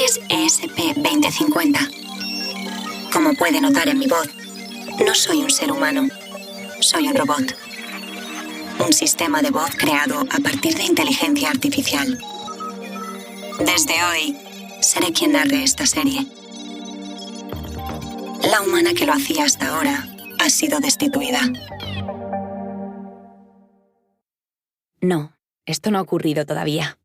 es ESP-2050. Como puede notar en mi voz, no soy un ser humano, soy un robot. Un sistema de voz creado a partir de inteligencia artificial. Desde hoy, seré quien narre esta serie. La humana que lo hacía hasta ahora ha sido destituida. No, esto no ha ocurrido todavía.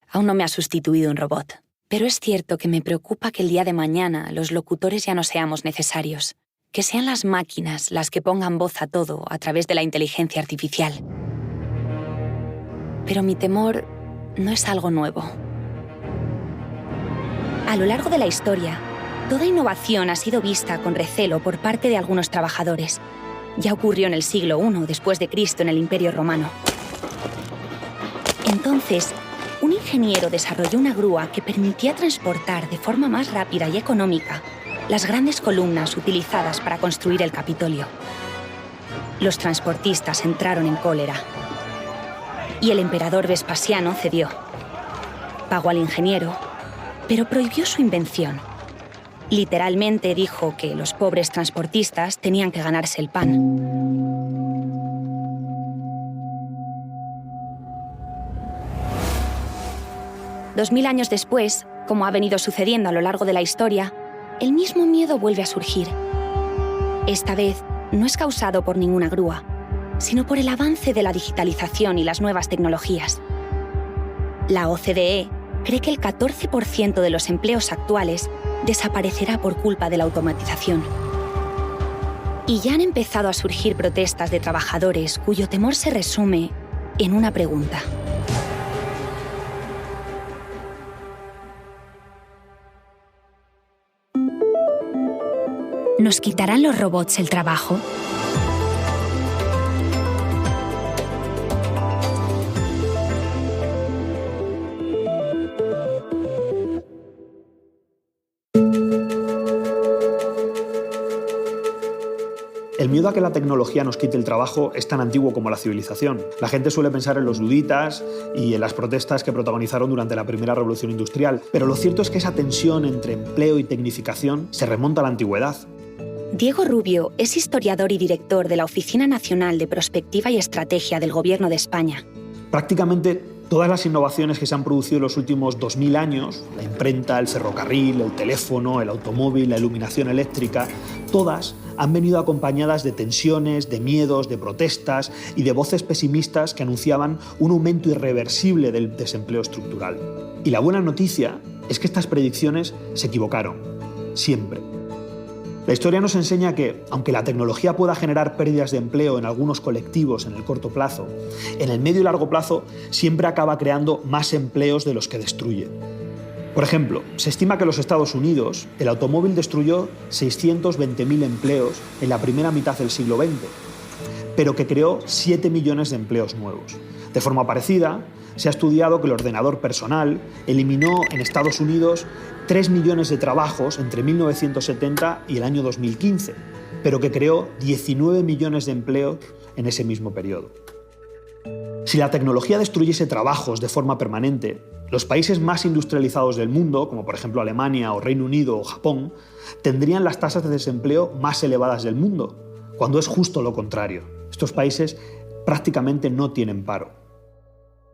Aún no me ha sustituido un robot. Pero es cierto que me preocupa que el día de mañana los locutores ya no seamos necesarios. Que sean las máquinas las que pongan voz a todo a través de la inteligencia artificial. Pero mi temor no es algo nuevo. A lo largo de la historia, toda innovación ha sido vista con recelo por parte de algunos trabajadores. Ya ocurrió en el siglo I después de Cristo en el Imperio Romano. Entonces, un ingeniero desarrolló una grúa que permitía transportar de forma más rápida y económica las grandes columnas utilizadas para construir el Capitolio. Los transportistas entraron en cólera y el emperador Vespasiano cedió. Pagó al ingeniero, pero prohibió su invención. Literalmente dijo que los pobres transportistas tenían que ganarse el pan. 2000 años después, como ha venido sucediendo a lo largo de la historia, el mismo miedo vuelve a surgir. Esta vez no es causado por ninguna grúa, sino por el avance de la digitalización y las nuevas tecnologías. La OCDE cree que el 14% de los empleos actuales desaparecerá por culpa de la automatización. Y ya han empezado a surgir protestas de trabajadores cuyo temor se resume en una pregunta. ¿Nos quitarán los robots el trabajo? El miedo a que la tecnología nos quite el trabajo es tan antiguo como la civilización. La gente suele pensar en los luditas y en las protestas que protagonizaron durante la primera revolución industrial, pero lo cierto es que esa tensión entre empleo y tecnificación se remonta a la antigüedad. Diego Rubio es historiador y director de la Oficina Nacional de Prospectiva y Estrategia del Gobierno de España. Prácticamente todas las innovaciones que se han producido en los últimos 2000 años, la imprenta, el ferrocarril, el teléfono, el automóvil, la iluminación eléctrica, todas han venido acompañadas de tensiones, de miedos, de protestas y de voces pesimistas que anunciaban un aumento irreversible del desempleo estructural. Y la buena noticia es que estas predicciones se equivocaron, siempre. La historia nos enseña que, aunque la tecnología pueda generar pérdidas de empleo en algunos colectivos en el corto plazo, en el medio y largo plazo siempre acaba creando más empleos de los que destruye. Por ejemplo, se estima que en los Estados Unidos el automóvil destruyó 620.000 empleos en la primera mitad del siglo XX, pero que creó 7 millones de empleos nuevos. De forma parecida, se ha estudiado que el ordenador personal eliminó en Estados Unidos 3 millones de trabajos entre 1970 y el año 2015, pero que creó 19 millones de empleos en ese mismo periodo. Si la tecnología destruyese trabajos de forma permanente, los países más industrializados del mundo, como por ejemplo Alemania o Reino Unido o Japón, tendrían las tasas de desempleo más elevadas del mundo, cuando es justo lo contrario. Estos países prácticamente no tienen paro.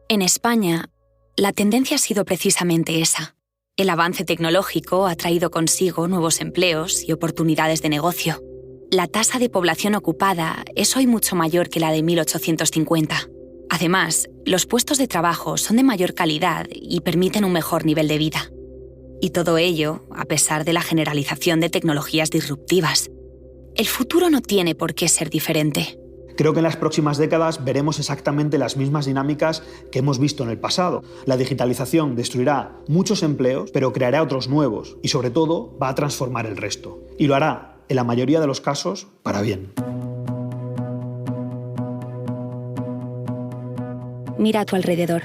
En España, la tendencia ha sido precisamente esa. El avance tecnológico ha traído consigo nuevos empleos y oportunidades de negocio. La tasa de población ocupada es hoy mucho mayor que la de 1850. Además, los puestos de trabajo son de mayor calidad y permiten un mejor nivel de vida. Y todo ello a pesar de la generalización de tecnologías disruptivas. El futuro no tiene por qué ser diferente. Creo que en las próximas décadas veremos exactamente las mismas dinámicas que hemos visto en el pasado. La digitalización destruirá muchos empleos, pero creará otros nuevos y, sobre todo, va a transformar el resto. Y lo hará, en la mayoría de los casos, para bien. Mira a tu alrededor.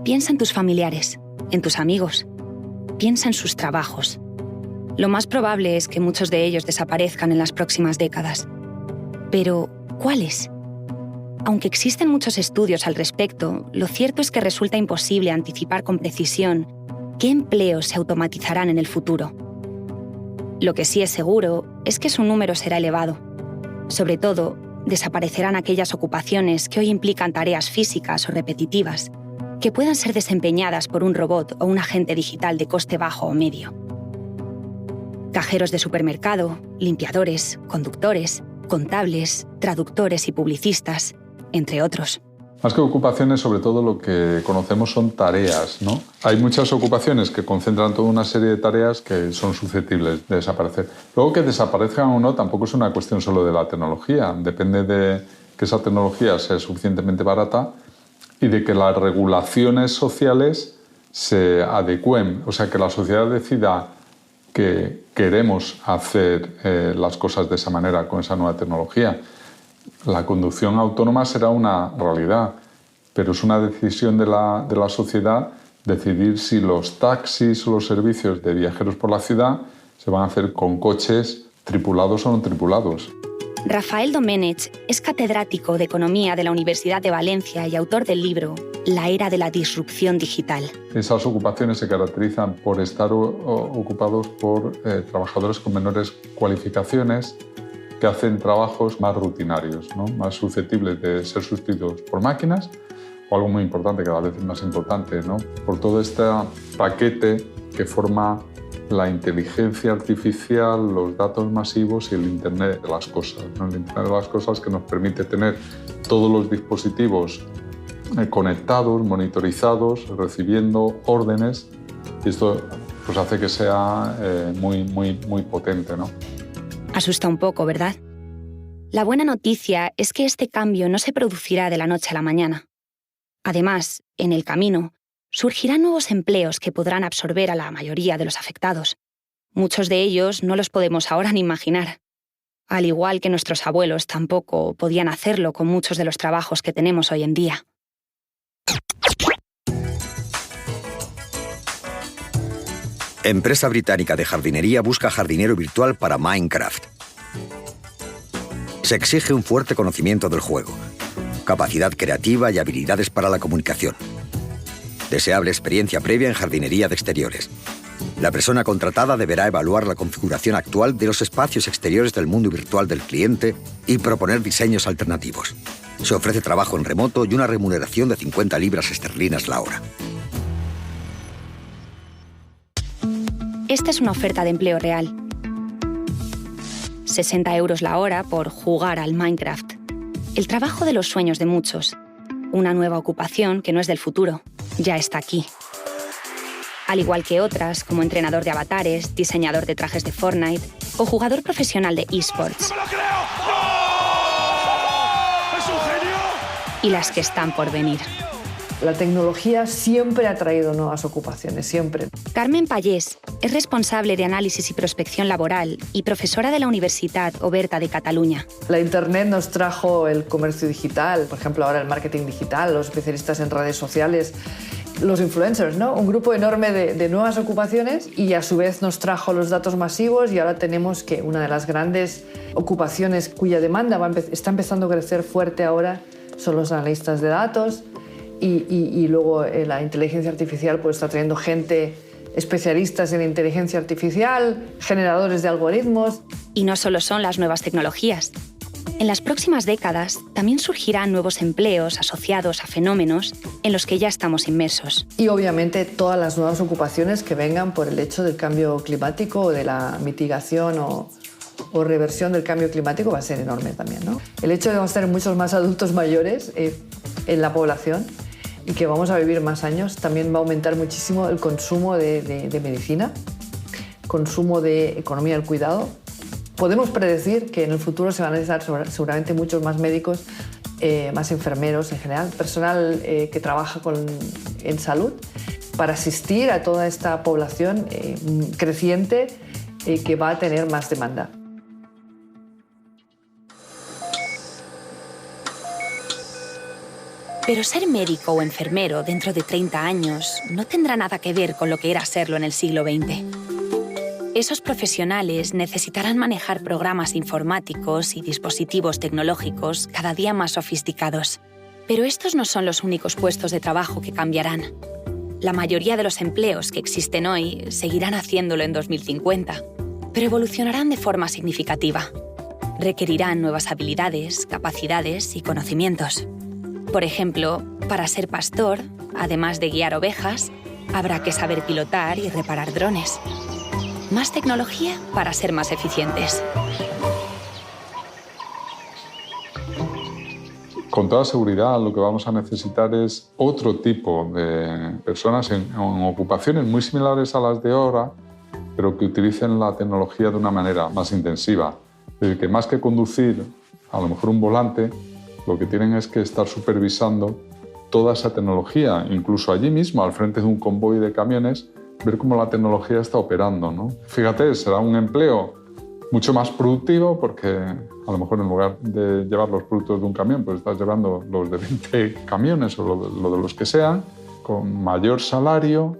Piensa en tus familiares, en tus amigos. Piensa en sus trabajos. Lo más probable es que muchos de ellos desaparezcan en las próximas décadas. Pero, ¿cuáles? Aunque existen muchos estudios al respecto, lo cierto es que resulta imposible anticipar con precisión ¿qué empleos se automatizarán en el futuro? Lo que sí es seguro es que su número será elevado. Sobre todo, desaparecerán aquellas ocupaciones que hoy implican tareas físicas o repetitivas, que puedan ser desempeñadas por un robot o un agente digital de coste bajo o medio. Cajeros de supermercado, limpiadores, conductores, contables, traductores y publicistas, entre otros. Más que ocupaciones, sobre todo lo que conocemos son tareas, ¿no? Hay muchas ocupaciones que concentran toda una serie de tareas que son susceptibles de desaparecer. Luego, que desaparezcan o no tampoco es una cuestión solo de la tecnología. Depende de que esa tecnología sea suficientemente barata y de que las regulaciones sociales se adecúen. O sea, que la sociedad decida que queremos hacer las cosas de esa manera, con esa nueva tecnología. La conducción autónoma será una realidad, pero es una decisión de la sociedad decidir si los taxis o los servicios de viajeros por la ciudad se van a hacer con coches tripulados o no tripulados. Rafael Domenech es catedrático de Economía de la Universidad de Valencia y autor del libro La era de la disrupción digital. Esas ocupaciones se caracterizan por estar ocupados por trabajadores con menores cualificaciones que hacen trabajos más rutinarios, ¿no? Más susceptibles de ser sustituidos por máquinas, o algo muy importante, cada vez más importante, ¿no? Por todo este paquete que forma la inteligencia artificial, los datos masivos y el Internet de las cosas, ¿no? El Internet de las cosas que nos permite tener todos los dispositivos conectados, monitorizados, recibiendo órdenes, y esto pues hace que sea muy potente, ¿no? Asusta un poco, ¿verdad? La buena noticia es que este cambio no se producirá de la noche a la mañana. Además, en el camino, surgirán nuevos empleos que podrán absorber a la mayoría de los afectados. Muchos de ellos no los podemos ahora ni imaginar. Al igual que nuestros abuelos tampoco podían hacerlo con muchos de los trabajos que tenemos hoy en día. Empresa británica de jardinería busca jardinero virtual para Minecraft. Se exige un fuerte conocimiento del juego, capacidad creativa y habilidades para la comunicación. Deseable experiencia previa en jardinería de exteriores. La persona contratada deberá evaluar la configuración actual de los espacios exteriores del mundo virtual del cliente y proponer diseños alternativos. Se ofrece trabajo en remoto y una remuneración de 50 libras esterlinas la hora. Esta es una oferta de empleo real. 60 € la hora por jugar al Minecraft. El trabajo de los sueños de muchos. Una nueva ocupación que no es del futuro, ya está aquí. Al igual que otras, como entrenador de avatares, diseñador de trajes de Fortnite o jugador profesional de eSports. ¡No me lo creo! ¡No! ¡Es un genio! Y las que están por venir. La tecnología siempre ha traído nuevas ocupaciones, siempre. Carmen Pallés es responsable de análisis y prospección laboral y profesora de la Universitat Oberta de Cataluña. La Internet nos trajo el comercio digital, por ejemplo, ahora el marketing digital, los especialistas en redes sociales, los influencers, ¿no? Un grupo enorme de nuevas ocupaciones, y a su vez nos trajo los datos masivos, y ahora tenemos que una de las grandes ocupaciones cuya demanda está empezando a crecer fuerte ahora son los analistas de datos. Y luego la inteligencia artificial pues está trayendo gente, especialistas en inteligencia artificial, generadores de algoritmos. Y no solo son las nuevas tecnologías. En las próximas décadas también surgirán nuevos empleos asociados a fenómenos en los que ya estamos inmersos. Y obviamente todas las nuevas ocupaciones que vengan por el hecho del cambio climático o de la mitigación o reversión del cambio climático va a ser enorme también, ¿no? El hecho de que vamos a tener muchos más adultos mayores en la población y que vamos a vivir más años también va a aumentar muchísimo el consumo de medicina, consumo de economía del cuidado. Podemos predecir que en el futuro se van a necesitar seguramente muchos más médicos, más enfermeros en general, personal que trabaja en salud, para asistir a toda esta población creciente que va a tener más demanda. Pero ser médico o enfermero dentro de 30 años no tendrá nada que ver con lo que era serlo en el siglo XX. Esos profesionales necesitarán manejar programas informáticos y dispositivos tecnológicos cada día más sofisticados. Pero estos no son los únicos puestos de trabajo que cambiarán. La mayoría de los empleos que existen hoy seguirán haciéndolo en 2050, pero evolucionarán de forma significativa. Requerirán nuevas habilidades, capacidades y conocimientos. Por ejemplo, para ser pastor, además de guiar ovejas, habrá que saber pilotar y reparar drones. Más tecnología para ser más eficientes. Con toda seguridad lo que vamos a necesitar es otro tipo de personas en ocupaciones muy similares a las de ahora, pero que utilicen la tecnología de una manera más intensiva. Es decir, que más que conducir a lo mejor un volante, lo que tienen es que estar supervisando toda esa tecnología, incluso allí mismo, al frente de un convoy de camiones, ver cómo la tecnología está operando, ¿no? Fíjate, será un empleo mucho más productivo porque a lo mejor en lugar de llevar los productos de un camión, pues estás llevando los de 20 camiones o lo de los que sean, con mayor salario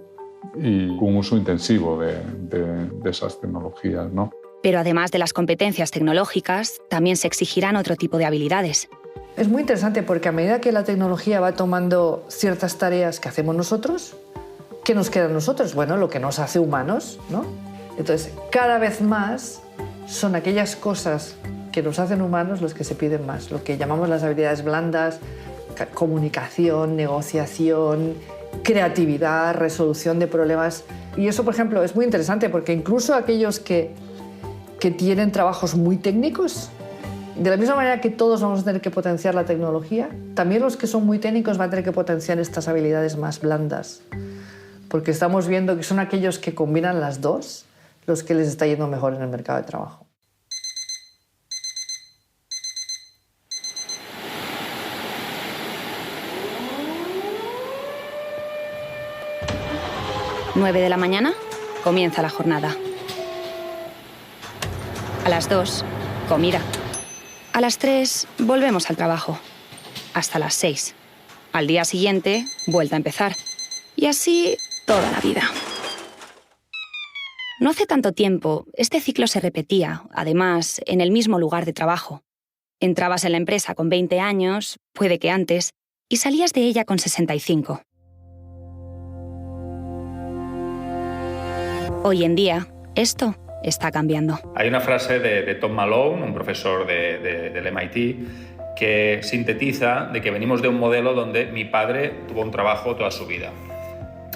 y un uso intensivo de esas tecnologías, ¿no? Pero además de las competencias tecnológicas, también se exigirán otro tipo de habilidades. Es muy interesante porque a medida que la tecnología va tomando ciertas tareas que hacemos nosotros, ¿qué nos queda a nosotros? Bueno, lo que nos hace humanos, ¿no? Entonces, cada vez más son aquellas cosas que nos hacen humanos los que se piden más, lo que llamamos las habilidades blandas, comunicación, negociación, creatividad, resolución de problemas. Y eso, por ejemplo, es muy interesante porque incluso aquellos que tienen trabajos muy técnicos, de la misma manera que todos vamos a tener que potenciar la tecnología, también los que son muy técnicos van a tener que potenciar estas habilidades más blandas, porque estamos viendo que son aquellos que combinan las dos los que les está yendo mejor en el mercado de trabajo. ¿9 de la mañana? Comienza la jornada. A las 2, comida. A las 3, volvemos al trabajo. Hasta las 6. Al día siguiente, vuelta a empezar. Y así toda la vida. No hace tanto tiempo, este ciclo se repetía, además, en el mismo lugar de trabajo. Entrabas en la empresa con 20 años, puede que antes, y salías de ella con 65. Hoy en día, esto está cambiando. Hay una frase de Tom Malone, un profesor del MIT, que sintetiza de que venimos de un modelo donde mi padre tuvo un trabajo toda su vida.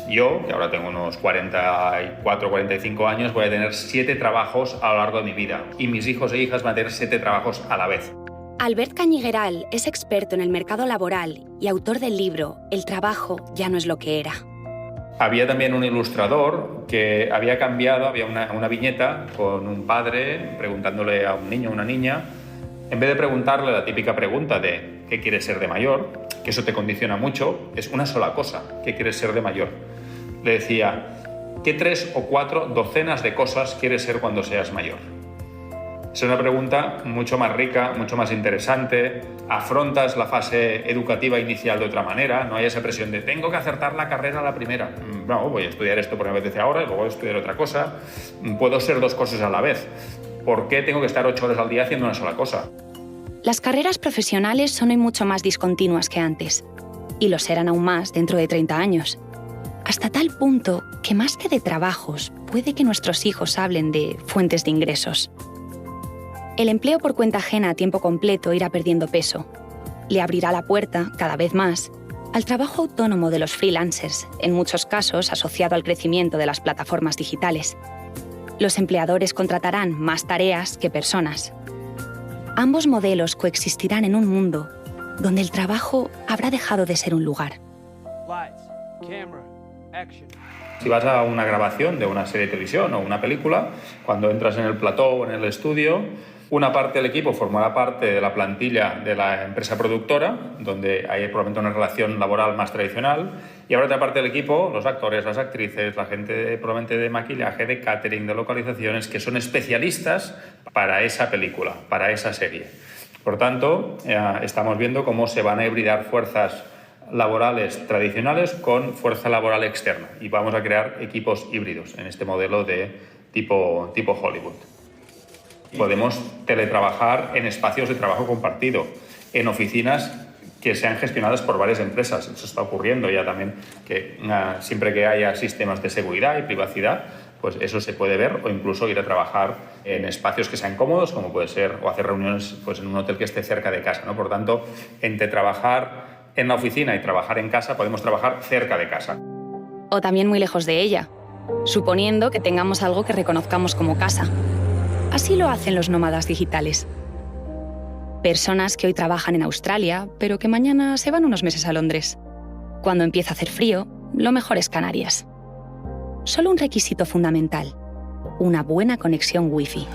Yo, que ahora tengo unos 44, 45 años, voy a tener 7 trabajos a lo largo de mi vida y mis hijos e hijas van a tener 7 trabajos a la vez. Albert Cañigueral es experto en el mercado laboral y autor del libro El trabajo ya no es lo que era. Había también un ilustrador que había cambiado, había una viñeta con un padre preguntándole a un niño o una niña, en vez de preguntarle la típica pregunta de ¿qué quieres ser de mayor?, que eso te condiciona mucho, es una sola cosa, ¿qué quieres ser de mayor? Le decía, ¿qué 3 o 4 docenas de cosas quieres ser cuando seas mayor? Es una pregunta mucho más rica, mucho más interesante, afrontas la fase educativa inicial de otra manera, no hay esa presión de tengo que acertar la carrera a la primera. No, voy a estudiar esto porque me apetece ahora y luego voy a estudiar otra cosa. Puedo ser 2 cosas a la vez. ¿Por qué tengo que estar 8 horas al día haciendo una sola cosa? Las carreras profesionales son hoy mucho más discontinuas que antes, y lo serán aún más dentro de 30 años. Hasta tal punto que más que de trabajos, puede que nuestros hijos hablen de fuentes de ingresos. El empleo por cuenta ajena a tiempo completo irá perdiendo peso. Le abrirá la puerta, cada vez más, al trabajo autónomo de los freelancers, en muchos casos asociado al crecimiento de las plataformas digitales. Los empleadores contratarán más tareas que personas. Ambos modelos coexistirán en un mundo donde el trabajo habrá dejado de ser un lugar. Si vas a una grabación de una serie de televisión o una película, cuando entras en el plató o en el estudio, una parte del equipo formará parte de la plantilla de la empresa productora, donde hay probablemente una relación laboral más tradicional, y habrá otra parte del equipo, los actores, las actrices, la gente probablemente de maquillaje, de catering, de localizaciones, que son especialistas para esa película, para esa serie. Por tanto, estamos viendo cómo se van a hibridar fuerzas laborales tradicionales con fuerza laboral externa, y vamos a crear equipos híbridos en este modelo de tipo Hollywood. Podemos teletrabajar en espacios de trabajo compartido, en oficinas que sean gestionadas por varias empresas. Eso está ocurriendo ya también, que siempre que haya sistemas de seguridad y privacidad, pues eso se puede ver, o incluso ir a trabajar en espacios que sean cómodos, como puede ser, o hacer reuniones pues, en un hotel que esté cerca de casa, ¿no? Por tanto, entre trabajar en la oficina y trabajar en casa, podemos trabajar cerca de casa. O también muy lejos de ella, suponiendo que tengamos algo que reconozcamos como casa. Así lo hacen los nómadas digitales. Personas que hoy trabajan en Australia, pero que mañana se van unos meses a Londres. Cuando empieza a hacer frío, lo mejor es Canarias. Solo un requisito fundamental: una buena conexión Wi-Fi.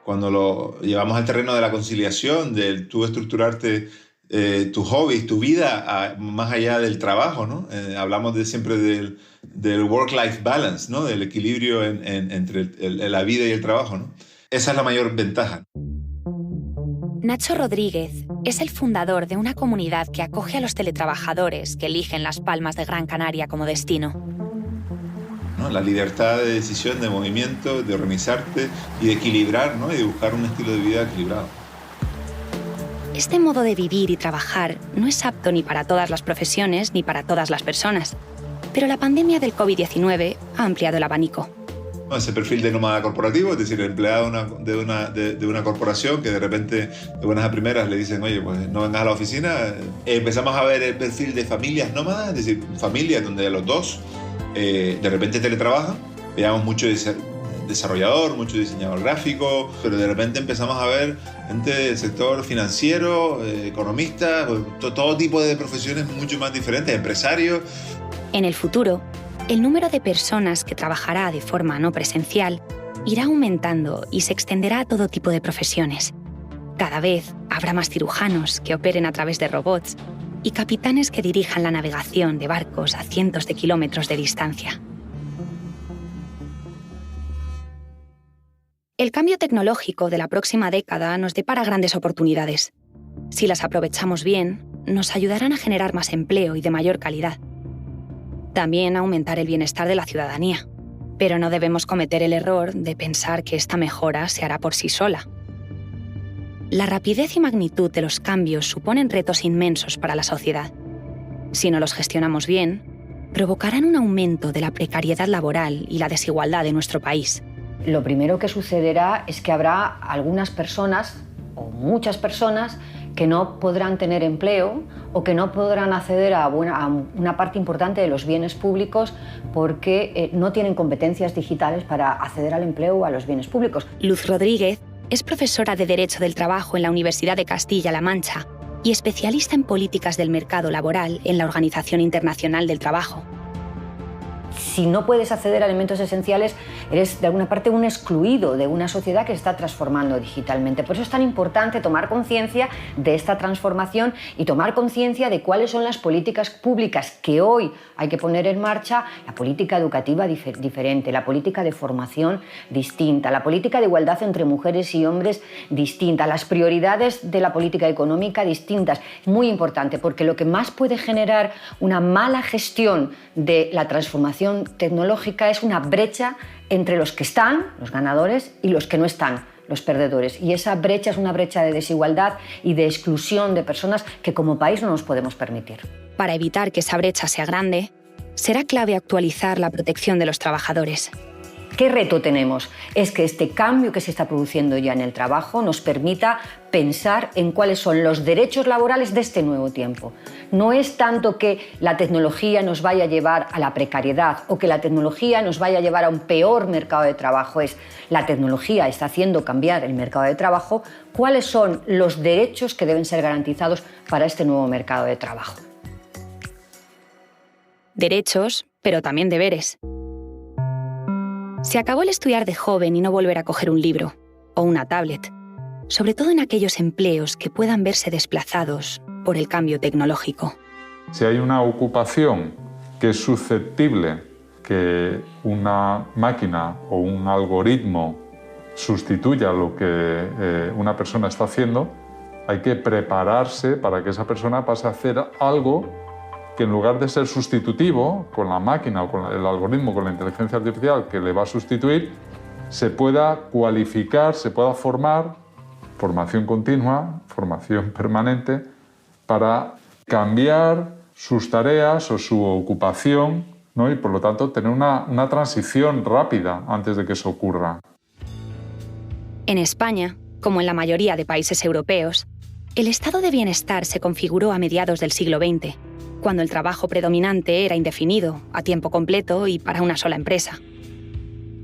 Cuando lo llevamos al terreno de la conciliación, de tú estructurarte tus hobbies, tu vida, más allá del trabajo, ¿no? Hablamos siempre del work-life balance, ¿no? Del equilibrio entre la vida y el trabajo, ¿no? Esa es la mayor ventaja. Nacho Rodríguez es el fundador de una comunidad que acoge a los teletrabajadores que eligen Las Palmas de Gran Canaria como destino. ¿No? La libertad de decisión, de movimiento, de organizarte y de equilibrar, ¿no? Y de buscar un estilo de vida equilibrado. Este modo de vivir y trabajar no es apto ni para todas las profesiones ni para todas las personas, pero la pandemia del COVID-19 ha ampliado el abanico. Ese perfil de nómada corporativo, es decir, el empleado de una corporación que de repente, de buenas a primeras, le dicen, oye, pues no vengas a la oficina. Empezamos a ver el perfil de familias nómadas, es decir, familias donde los dos de repente teletrabajan. Veamos mucho desarrollador, mucho diseñador gráfico, pero de repente empezamos a ver gente del sector financiero, economistas, todo tipo de profesiones mucho más diferentes, empresarios. En el futuro, el número de personas que trabajará de forma no presencial irá aumentando y se extenderá a todo tipo de profesiones. Cada vez habrá más cirujanos que operen a través de robots y capitanes que dirijan la navegación de barcos a cientos de kilómetros de distancia. El cambio tecnológico de la próxima década nos depara grandes oportunidades. Si las aprovechamos bien, nos ayudarán a generar más empleo y de mayor calidad. También aumentar el bienestar de la ciudadanía. Pero no debemos cometer el error de pensar que esta mejora se hará por sí sola. La rapidez y magnitud de los cambios suponen retos inmensos para la sociedad. Si no los gestionamos bien, provocarán un aumento de la precariedad laboral y la desigualdad en nuestro país. Lo primero que sucederá es que habrá algunas personas, o muchas personas, que no podrán tener empleo o que no podrán acceder a una parte importante de los bienes públicos porque no tienen competencias digitales para acceder al empleo o a los bienes públicos. Luz Rodríguez es profesora de Derecho del Trabajo en la Universidad de Castilla-La Mancha y especialista en políticas del mercado laboral en la Organización Internacional del Trabajo. Si no puedes acceder a elementos esenciales, eres de alguna parte un excluido de una sociedad que se está transformando digitalmente. Por eso es tan importante tomar conciencia de esta transformación y tomar conciencia de cuáles son las políticas públicas que hoy hay que poner en marcha, la política educativa diferente, la política de formación distinta, la política de igualdad entre mujeres y hombres distinta, las prioridades de la política económica distintas. Muy importante, porque lo que más puede generar una mala gestión de la transformación tecnológica es una brecha entre los que están, los ganadores, y los que no están, los perdedores. Y esa brecha es una brecha de desigualdad y de exclusión de personas que como país no nos podemos permitir. Para evitar que esa brecha sea grande, será clave actualizar la protección de los trabajadores. ¿Qué reto tenemos? Es que este cambio que se está produciendo ya en el trabajo nos permita pensar en cuáles son los derechos laborales de este nuevo tiempo. No es tanto que la tecnología nos vaya a llevar a la precariedad o que la tecnología nos vaya a llevar a un peor mercado de trabajo. Es la tecnología está haciendo cambiar el mercado de trabajo. ¿Cuáles son los derechos que deben ser garantizados para este nuevo mercado de trabajo? Derechos, pero también deberes. Se acabó el estudiar de joven y no volver a coger un libro o una tablet, sobre todo en aquellos empleos que puedan verse desplazados por el cambio tecnológico. Si hay una ocupación que es susceptible que una máquina o un algoritmo sustituya lo que una persona está haciendo, hay que prepararse para que esa persona pase a hacer algo que en lugar de ser sustitutivo con la máquina o con el algoritmo, con la inteligencia artificial que le va a sustituir, se pueda cualificar, se pueda formar formación continua, formación permanente, para cambiar sus tareas o su ocupación, ¿no? Y por lo tanto tener una transición rápida antes de que eso ocurra. En España, como en la mayoría de países europeos, el estado de bienestar se configuró a mediados del siglo XX, cuando el trabajo predominante era indefinido, a tiempo completo y para una sola empresa.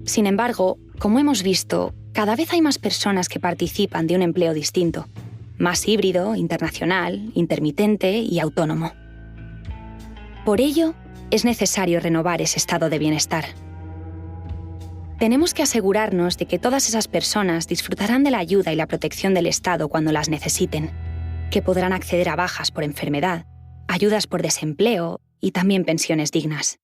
Sin embargo, como hemos visto, cada vez hay más personas que participan de un empleo distinto, más híbrido, internacional, intermitente y autónomo. Por ello, es necesario renovar ese estado de bienestar. Tenemos que asegurarnos de que todas esas personas disfrutarán de la ayuda y la protección del Estado cuando las necesiten, que podrán acceder a bajas por enfermedad, ayudas por desempleo y también pensiones dignas.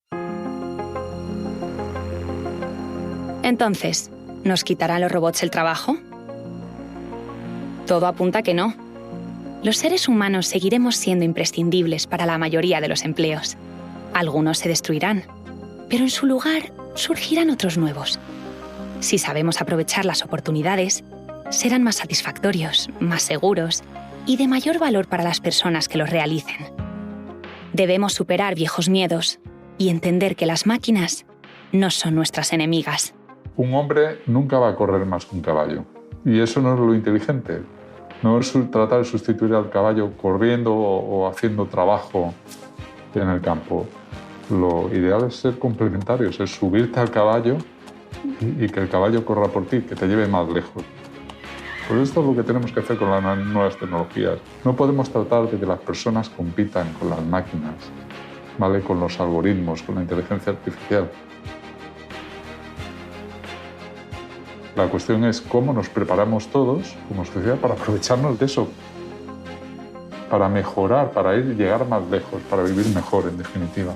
Entonces, ¿nos quitarán los robots el trabajo? Todo apunta a que no. Los seres humanos seguiremos siendo imprescindibles para la mayoría de los empleos. Algunos se destruirán, pero en su lugar surgirán otros nuevos. Si sabemos aprovechar las oportunidades, serán más satisfactorios, más seguros y de mayor valor para las personas que los realicen. Debemos superar viejos miedos y entender que las máquinas no son nuestras enemigas. Un hombre nunca va a correr más que un caballo. Y eso no es lo inteligente. No es tratar de sustituir al caballo corriendo o haciendo trabajo en el campo. Lo ideal es ser complementarios, es subirte al caballo y que el caballo corra por ti, que te lleve más lejos. Pues esto es lo que tenemos que hacer con las nuevas tecnologías. No podemos tratar de que las personas compitan con las máquinas, ¿vale? Con los algoritmos, con la inteligencia artificial. La cuestión es cómo nos preparamos todos como sociedad para aprovecharnos de eso, para mejorar, para llegar más lejos, para vivir mejor, en definitiva.